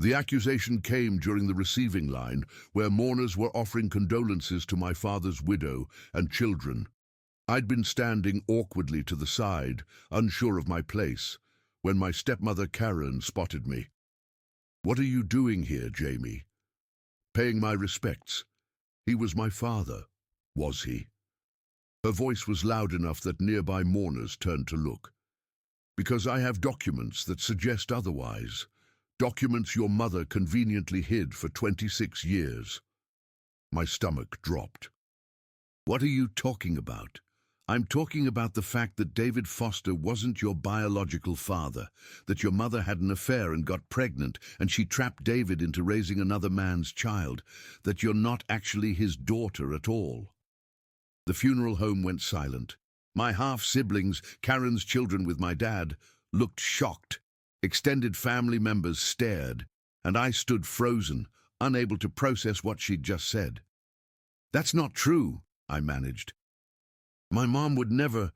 The accusation came during the receiving line, where mourners were offering condolences to my father's widow and children. I'd been standing awkwardly to the side, unsure of my place, when my stepmother Karen spotted me. "What are you doing here, Jamie?" "Paying my respects. He was my father." "Was he?" Her voice was loud enough that nearby mourners turned to look. "Because I have documents that suggest otherwise. Documents your mother conveniently hid for 26 years. My stomach dropped. "What are you talking about?" "I'm talking about the fact that David Foster wasn't your biological father, that your mother had an affair and got pregnant, and she trapped David into raising another man's child, that you're not actually his daughter at all." The funeral home went silent. My half-siblings, Karen's children with my dad, looked shocked. Extended family members stared, and I stood frozen, unable to process what she'd just said. "That's not true," I managed. "My mom would never—"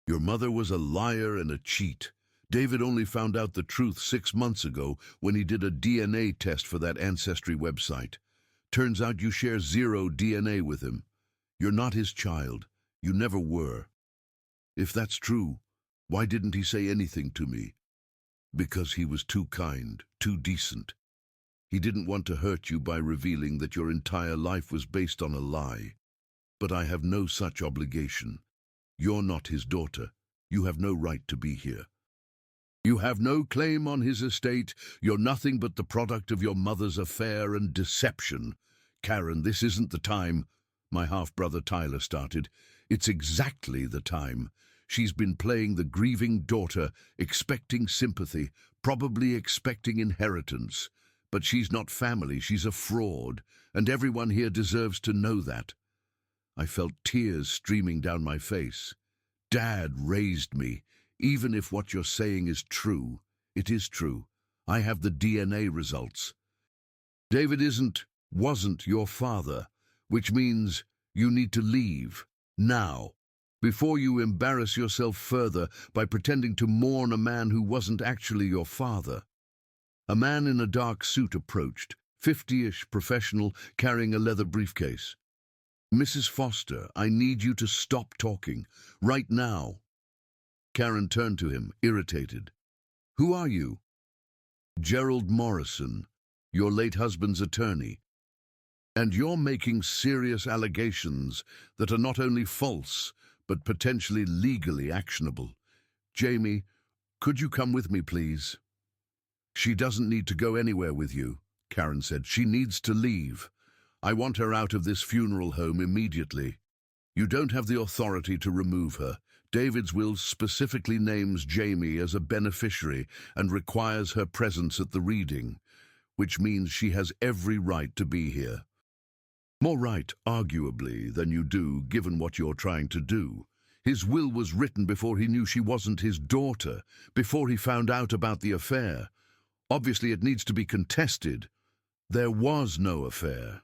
"Your mother was a liar and a cheat. David only found out the truth 6 months ago when he did a DNA test for that Ancestry website. Turns out you share 0 DNA with him. You're not his child. You never were. If that's true, why didn't he say anything to me?" "Because he was too kind, too decent. He didn't want to hurt you by revealing that your entire life was based on a lie. But I have no such obligation. You're not his daughter. You have no right to be here. You have no claim on his estate. You're nothing but the product of your mother's affair and deception." "Karen, this isn't the time," my half-brother Tyler started. "It's exactly the time. She's been playing the grieving daughter, expecting sympathy, probably expecting inheritance. But she's not family, she's a fraud, and everyone here deserves to know that." I felt tears streaming down my face. "Dad raised me. Even if what you're saying is true, it is true. I have the DNA results. David wasn't your father, which means you need to leave, now, before you embarrass yourself further by pretending to mourn a man who wasn't actually your father." A man in a dark suit approached, 50-ish professional, carrying a leather briefcase. "Mrs. Foster, I need you to stop talking, right now." Karen turned to him, irritated. "Who are you?" "Gerald Morrison, your late husband's attorney. And you're making serious allegations that are not only false, but potentially legally actionable. Jamie, could you come with me, please?" "She doesn't need to go anywhere with you," Karen said. "She needs to leave. I want her out of this funeral home immediately. You don't have the authority to remove her. David's will specifically names Jamie as a beneficiary and requires her presence at the reading, which means she has every right to be here. More right, arguably, than you do, given what you're trying to do. His will was written before he knew she wasn't his daughter, before he found out about the affair. Obviously, it needs to be contested. There was no affair."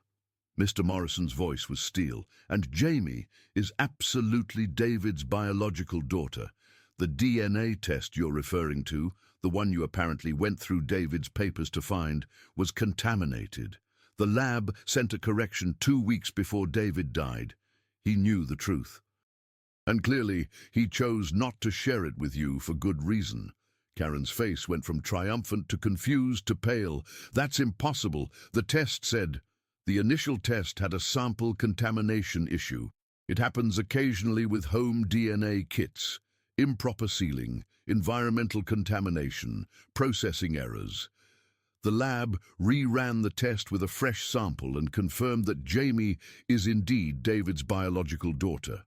Mr. Morrison's voice was steel. "And Jamie is absolutely David's biological daughter. The DNA test you're referring to, the one you apparently went through David's papers to find, was contaminated. The lab sent a correction 2 weeks before David died. He knew the truth. And clearly, he chose not to share it with you for good reason." Karen's face went from triumphant to confused to pale. "That's impossible. The test said—" "The initial test had a sample contamination issue. It happens occasionally with home DNA kits. Improper sealing, environmental contamination, processing errors. The lab re-ran the test with a fresh sample and confirmed that Jamie is indeed David's biological daughter.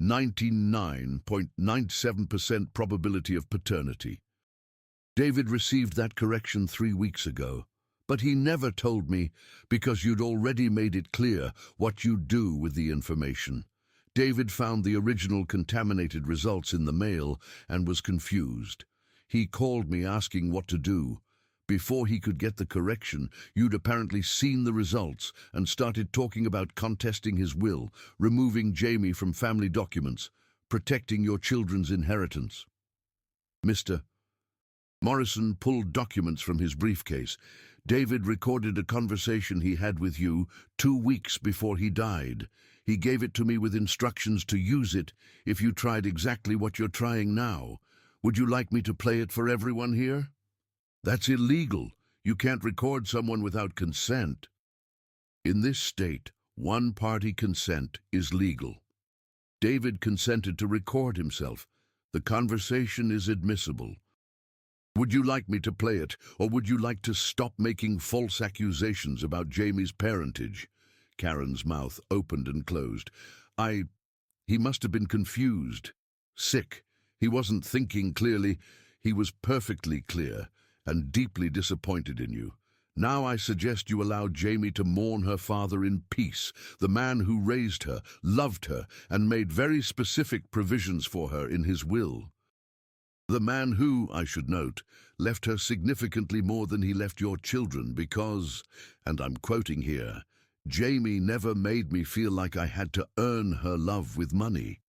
99.97% probability of paternity. David received that correction 3 weeks ago, but he never told me because you'd already made it clear what you'd do with the information. David found the original contaminated results in the mail and was confused. He called me asking what to do. Before he could get the correction, you'd apparently seen the results and started talking about contesting his will, removing Jamie from family documents, protecting your children's inheritance. Mr. Morrison pulled documents from his briefcase. David recorded a conversation he had with you 2 weeks before he died. He gave it to me with instructions to use it if you tried exactly what you're trying now. Would you like me to play it for everyone here? That's illegal. You can't record someone without consent. In this state, one-party consent is legal. David consented to record himself. The conversation is admissible. Would you like me to play it, or would you like to stop making false accusations about Jamie's parentage? Karen's mouth opened and closed. He must have been confused. Sick. He wasn't thinking clearly. He was perfectly clear and deeply disappointed in you. Now I suggest you allow Jamie to mourn her father in peace, the man who raised her, loved her, and made very specific provisions for her in his will. The man who, I should note, left her significantly more than he left your children because, and I'm quoting here, Jamie never made me feel like I had to earn her love with money.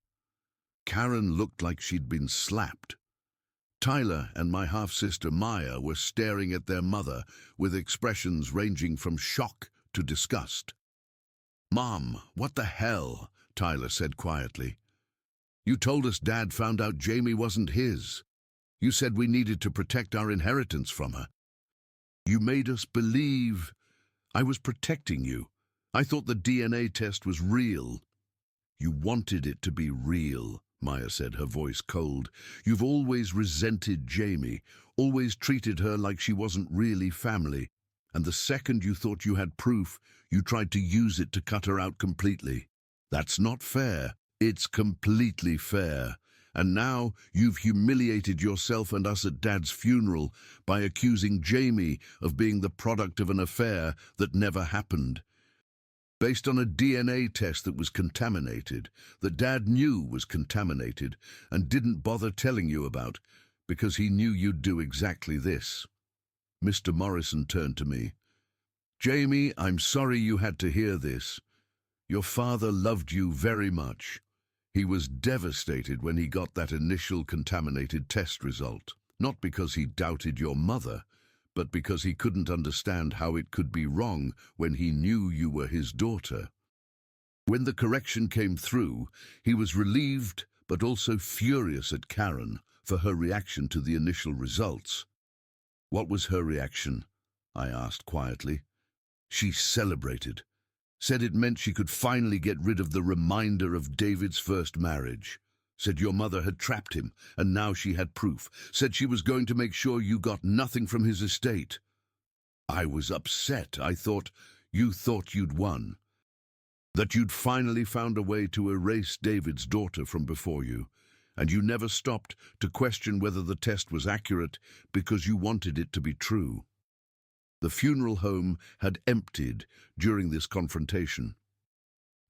Karen looked like she'd been slapped. Tyler and my half-sister Maya were staring at their mother with expressions ranging from shock to disgust. "Mom, what the hell?" Tyler said quietly. "You told us Dad found out Jamie wasn't his. You said we needed to protect our inheritance from her. You made us believe I was protecting you. I thought the DNA test was real." "You wanted it to be real," Maya said, her voice cold. "You've always resented Jamie, always treated her like she wasn't really family. And the second you thought you had proof, you tried to use it to cut her out completely. That's not fair. It's completely fair. And now you've humiliated yourself and us at Dad's funeral by accusing Jamie of being the product of an affair that never happened. Based on a DNA test that was contaminated, that Dad knew was contaminated and didn't bother telling you about because he knew you'd do exactly this." Mr. Morrison turned to me. "Jamie, I'm sorry you had to hear this. Your father loved you very much. He was devastated when he got that initial contaminated test result, not because he doubted your mother, but because he couldn't understand how it could be wrong when he knew you were his daughter. When the correction came through, he was relieved but also furious at Karen for her reaction to the initial results." "What was her reaction?" I asked quietly. "She celebrated. Said it meant she could finally get rid of the reminder of David's first marriage. Said your mother had trapped him, and now she had proof. Said she was going to make sure you got nothing from his estate." I was upset. I thought, you thought you'd won. That you'd finally found a way to erase David's daughter from before you, and you never stopped to question whether the test was accurate because you wanted it to be true. The funeral home had emptied during this confrontation.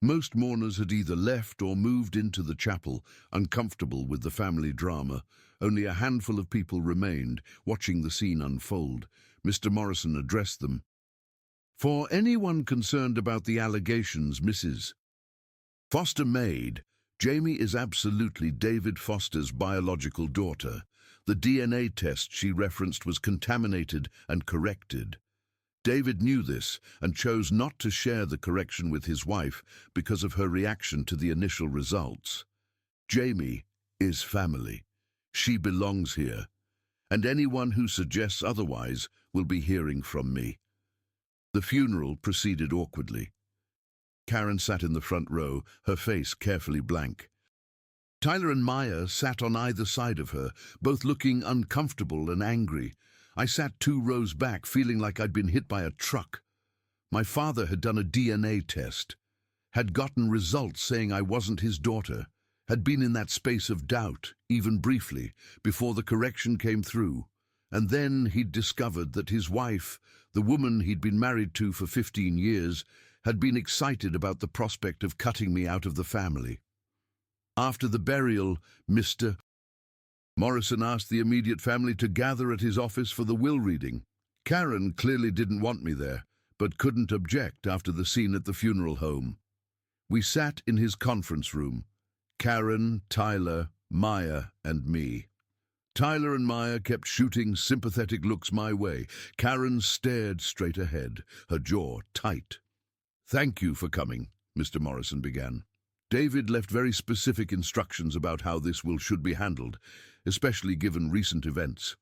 Most mourners had either left or moved into the chapel, uncomfortable with the family drama. Only a handful of people remained, watching the scene unfold. Mr. Morrison addressed them. "For anyone concerned about the allegations, Mrs. Foster made, Jamie is absolutely David Foster's biological daughter. The DNA test she referenced was contaminated and corrected. David knew this and chose not to share the correction with his wife because of her reaction to the initial results. Jamie is family. She belongs here, and anyone who suggests otherwise will be hearing from me." The funeral proceeded awkwardly. Karen sat in the front row, her face carefully blank. Tyler and Maya sat on either side of her, both looking uncomfortable and angry. I sat 2 rows back, feeling like I'd been hit by a truck. My father had done a DNA test, had gotten results saying I wasn't his daughter, had been in that space of doubt, even briefly, before the correction came through. And then he'd discovered that his wife, the woman he'd been married to for 15 years, had been excited about the prospect of cutting me out of the family. After the burial, Mr. Morrison asked the immediate family to gather at his office for the will reading. Karen clearly didn't want me there, but couldn't object after the scene at the funeral home. We sat in his conference room, Karen, Tyler, Maya, and me. Tyler and Maya kept shooting sympathetic looks my way. Karen stared straight ahead, her jaw tight. "Thank you for coming," Mr. Morrison began. "David left very specific instructions about how this should be handled, especially given recent events.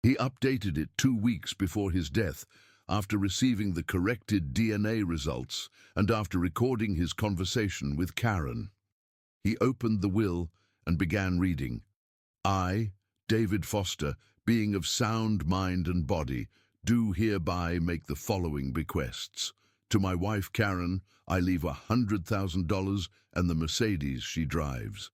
He updated it 2 weeks before his death, after receiving the corrected DNA results and after recording his conversation with Karen." He opened the will and began reading. "I, David Foster, being of sound mind and body, do hereby make the following bequests. To my wife Karen, I leave $100,000 and the Mercedes she drives.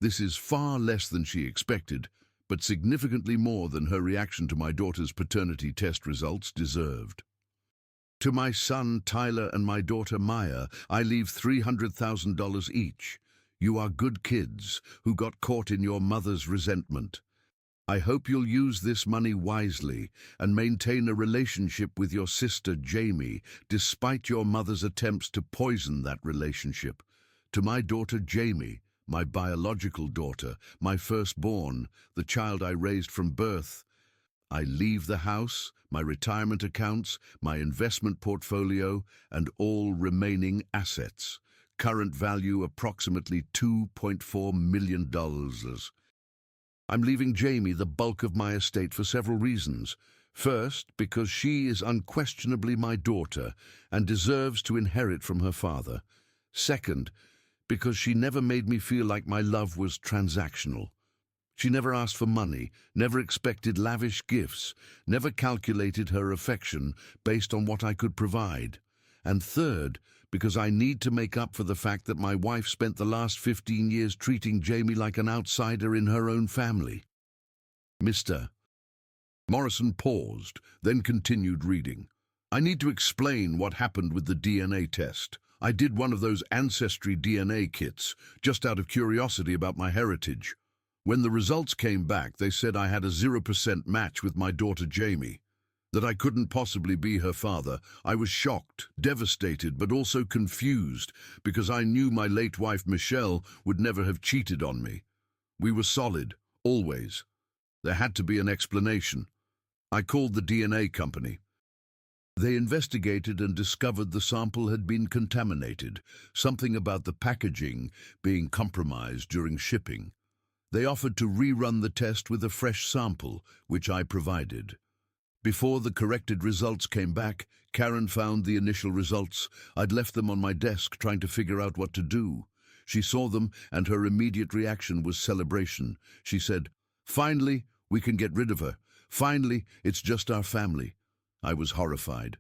This is far less than she expected, but significantly more than her reaction to my daughter's paternity test results deserved. To my son Tyler and my daughter Maya, I leave $300,000 each. You are good kids who got caught in your mother's resentment. I hope you'll use this money wisely and maintain a relationship with your sister Jamie, despite your mother's attempts to poison that relationship. To my daughter Jamie, my biological daughter, my firstborn, the child I raised from birth, I leave the house, my retirement accounts, my investment portfolio, and all remaining assets. Current value approximately $2.4 million. I'm leaving Jamie the bulk of my estate for several reasons. First, because she is unquestionably my daughter and deserves to inherit from her father. Second, because she never made me feel like my love was transactional. She never asked for money, never expected lavish gifts, never calculated her affection based on what I could provide. And third, because I need to make up for the fact that my wife spent the last 15 years treating Jamie like an outsider in her own family. Mr. Morrison paused, then continued reading. I need to explain what happened with the DNA test. I did one of those ancestry DNA kits, just out of curiosity about my heritage. When the results came back, they said I had a 0% match with my daughter Jamie. That I couldn't possibly be her father. I was shocked, devastated, but also confused, because I knew my late wife Michelle would never have cheated on me. We were solid, always. There had to be an explanation. I called the DNA company. They investigated and discovered the sample had been contaminated, something about the packaging being compromised during shipping. They offered to rerun the test with a fresh sample, which I provided. Before the corrected results came back, Karen found the initial results. I'd left them on my desk trying to figure out what to do. She saw them, and her immediate reaction was celebration. She said, "Finally, we can get rid of her. Finally, it's just our family." I was horrified.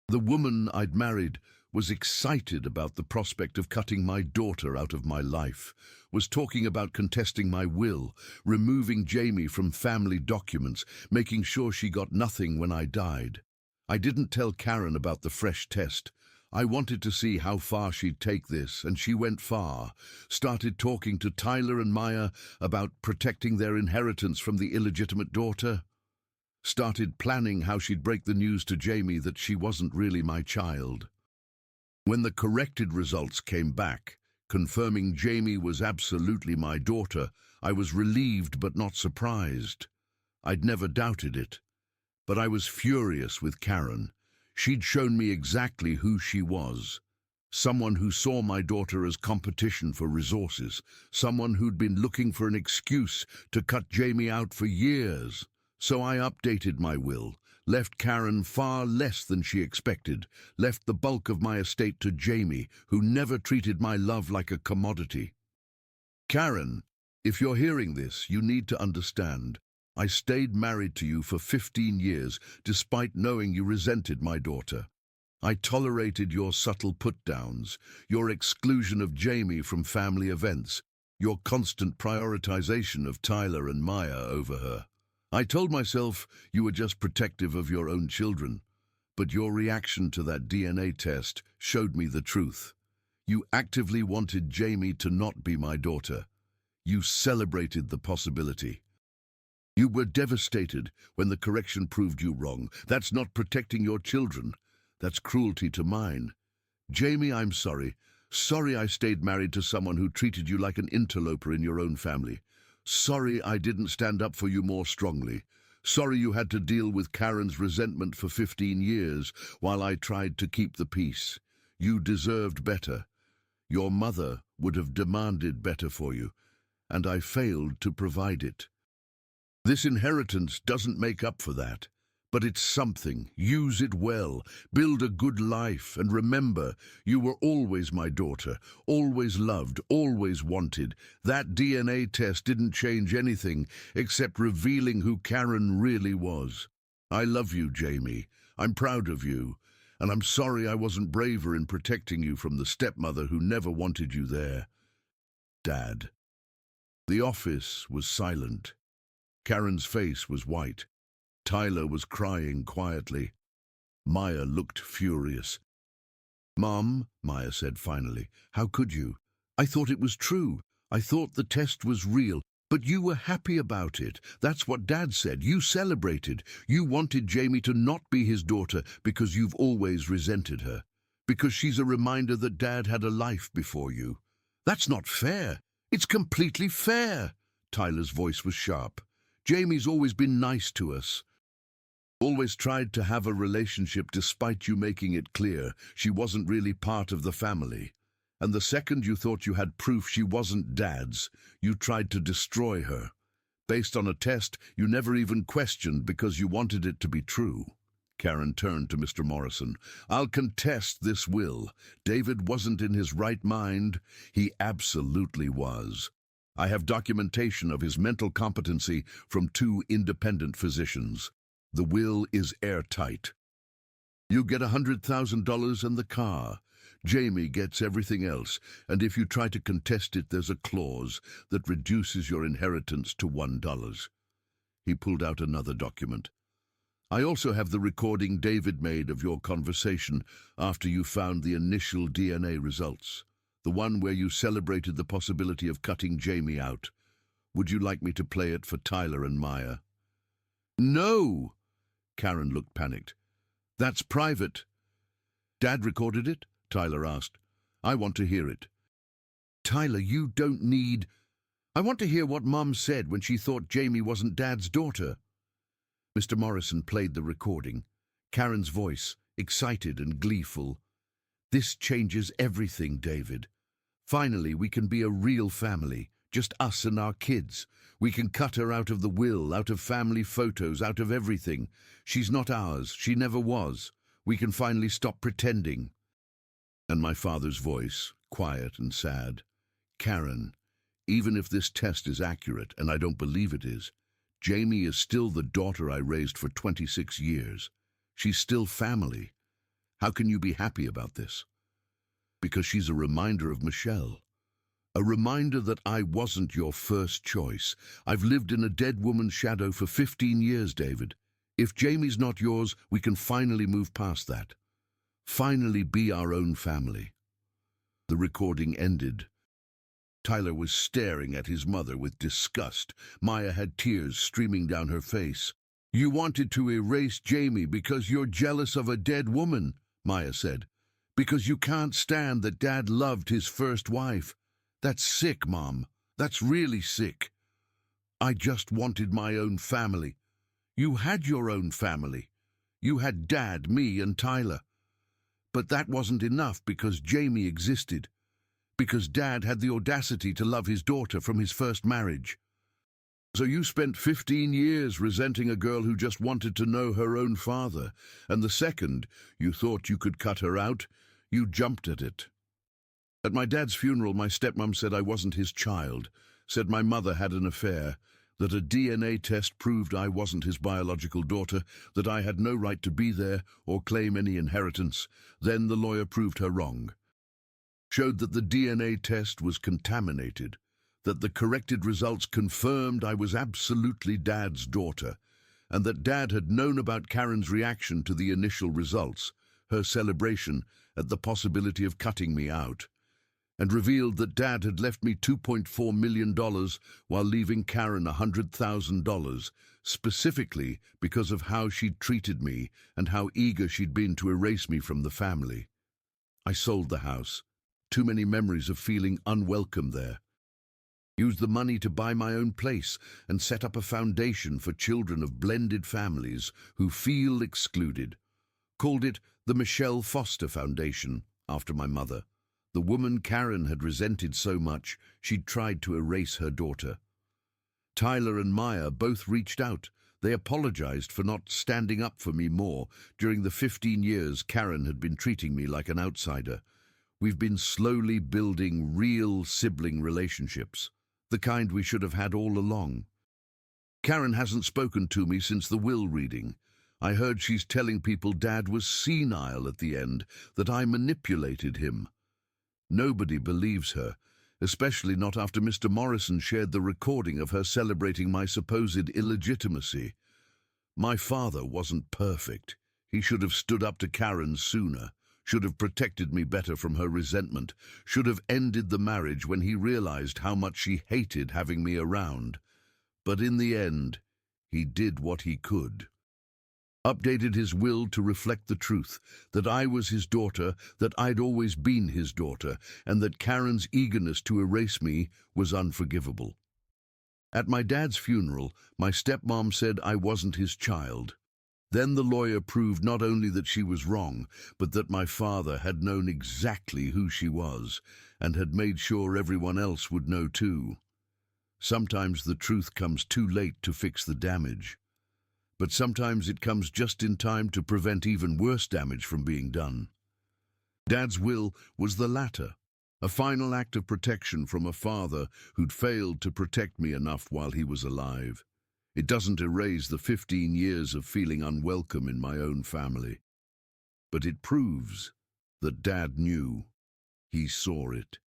The woman I'd married was excited about the prospect of cutting my daughter out of my life, was talking about contesting my will, removing Jamie from family documents, making sure she got nothing when I died. I didn't tell Karen about the fresh test. I wanted to see how far she'd take this, and she went far. Started talking to Tyler and Maya about protecting their inheritance from the illegitimate daughter. Started planning how she'd break the news to Jamie that she wasn't really my child. When the corrected results came back, confirming Jamie was absolutely my daughter, I was relieved but not surprised. I'd never doubted it. But I was furious with Karen. She'd shown me exactly who she was. Someone who saw my daughter as competition for resources. Someone who'd been looking for an excuse to cut Jamie out for years. So I updated my will, left Karen far less than she expected, left the bulk of my estate to Jamie, who never treated my love like a commodity. Karen, if you're hearing this, you need to understand. I stayed married to you for 15 years, despite knowing you resented my daughter. I tolerated your subtle put-downs, your exclusion of Jamie from family events, your constant prioritization of Tyler and Maya over her. I told myself you were just protective of your own children, but your reaction to that DNA test showed me the truth. You actively wanted Jamie to not be my daughter. You celebrated the possibility. You were devastated when the correction proved you wrong. That's not protecting your children. That's cruelty to mine. Jamie, I'm sorry. Sorry I stayed married to someone who treated you like an interloper in your own family. Sorry I didn't stand up for you more strongly. Sorry you had to deal with Karen's resentment for 15 years while I tried to keep the peace. You deserved better. Your mother would have demanded better for you, and I failed to provide it. This inheritance doesn't make up for that, but it's something. Use it well, build a good life, and remember, you were always my daughter, always loved, always wanted. That DNA test didn't change anything except revealing who Karen really was. I love you, Jamie. I'm proud of you, and I'm sorry I wasn't braver in protecting you from the stepmother who never wanted you there. Dad. The office was silent. Karen's face was white. Tyler was crying quietly. Maya looked furious. "Mom," Maya said finally, "how could you? I thought it was true. I thought the test was real. But you were happy about it. That's what Dad said. You celebrated. You wanted Jamie to not be his daughter because you've always resented her. Because she's a reminder that Dad had a life before you. That's not fair. It's completely fair." Tyler's voice was sharp. "Jamie's always been nice to us. Always tried to have a relationship despite you making it clear she wasn't really part of the family. And the second you thought you had proof she wasn't Dad's, you tried to destroy her. Based on a test you never even questioned because you wanted it to be true." Karen turned to Mr. Morrison. "I'll contest this will. David wasn't in his right mind. He absolutely was. I have documentation of his mental competency from 2 independent physicians. The will is airtight. You get $100,000 and the car. Jamie gets everything else, and if you try to contest it, there's a clause that reduces your inheritance to $1. He pulled out another document. "I also have the recording David made of your conversation after you found the initial DNA results. The one where you celebrated the possibility of cutting Jamie out. Would you like me to play it for Tyler and Maya?" "No!" Karen looked panicked. "That's private." "Dad recorded it?" Tyler asked. "I want to hear it." "Tyler, you don't need... I want to hear what Mom said when she thought Jamie wasn't Dad's daughter." Mr. Morrison played the recording. Karen's voice, excited and gleeful. "This changes everything, David. Finally, we can be a real family, just us and our kids. We can cut her out of the will, out of family photos, out of everything. She's not ours. She never was. We can finally stop pretending." And my father's voice, quiet and sad. "Karen, even if this test is accurate, and I don't believe it is, Jamie is still the daughter I raised for 26 years. She's still family. How can you be happy about this? Because she's a reminder of Michelle. A reminder that I wasn't your first choice. I've lived in a dead woman's shadow for 15 years, David. If Jamie's not yours, we can finally move past that. Finally be our own family." The recording ended. Tyler was staring at his mother with disgust. Maya had tears streaming down her face. "You wanted to erase Jamie because you're jealous of a dead woman," Maya said. "Because you can't stand that Dad loved his first wife. That's sick, Mom. That's really sick. I just wanted my own family. You had your own family. You had Dad, me, and Tyler. But that wasn't enough because Jamie existed. Because Dad had the audacity to love his daughter from his first marriage. So you spent 15 years resenting a girl who just wanted to know her own father, and the second you thought you could cut her out, you jumped at it. At my dad's funeral, my stepmom said I wasn't his child, said my mother had an affair, that a DNA test proved I wasn't his biological daughter, that I had no right to be there or claim any inheritance. Then the lawyer proved her wrong. Showed that the DNA test was contaminated, that the corrected results confirmed I was absolutely Dad's daughter, and that Dad had known about Karen's reaction to the initial results, her celebration at the possibility of cutting me out, and revealed that Dad had left me $2.4 million while leaving Karen $100,000, specifically because of how she'd treated me and how eager she'd been to erase me from the family. I sold the house. Too many memories of feeling unwelcome there. Used the money to buy my own place and set up a foundation for children of blended families who feel excluded. Called it the Michelle Foster Foundation, after my mother. The woman Karen had resented so much, she'd tried to erase her daughter. Tyler and Maya both reached out. They apologized for not standing up for me more during the 15 years Karen had been treating me like an outsider. We've been slowly building real sibling relationships, the kind we should have had all along. Karen hasn't spoken to me since the will reading. I heard she's telling people Dad was senile at the end, that I manipulated him. Nobody believes her, especially not after Mr. Morrison shared the recording of her celebrating my supposed illegitimacy. My father wasn't perfect. He should have stood up to Karen sooner, should have protected me better from her resentment, should have ended the marriage when he realized how much she hated having me around. But in the end, he did what he could. Updated his will to reflect the truth, that I was his daughter, that I'd always been his daughter, and that Karen's eagerness to erase me was unforgivable. At my dad's funeral, my stepmom said I wasn't his child. Then the lawyer proved not only that she was wrong, but that my father had known exactly who she was, and had made sure everyone else would know too. Sometimes the truth comes too late to fix the damage. But sometimes it comes just in time to prevent even worse damage from being done. Dad's will was the latter, a final act of protection from a father who'd failed to protect me enough while he was alive. It doesn't erase the 15 years of feeling unwelcome in my own family. But it proves that Dad knew, he saw it,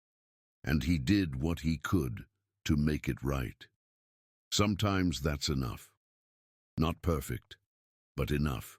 and he did what he could to make it right. Sometimes that's enough. Not perfect, but enough.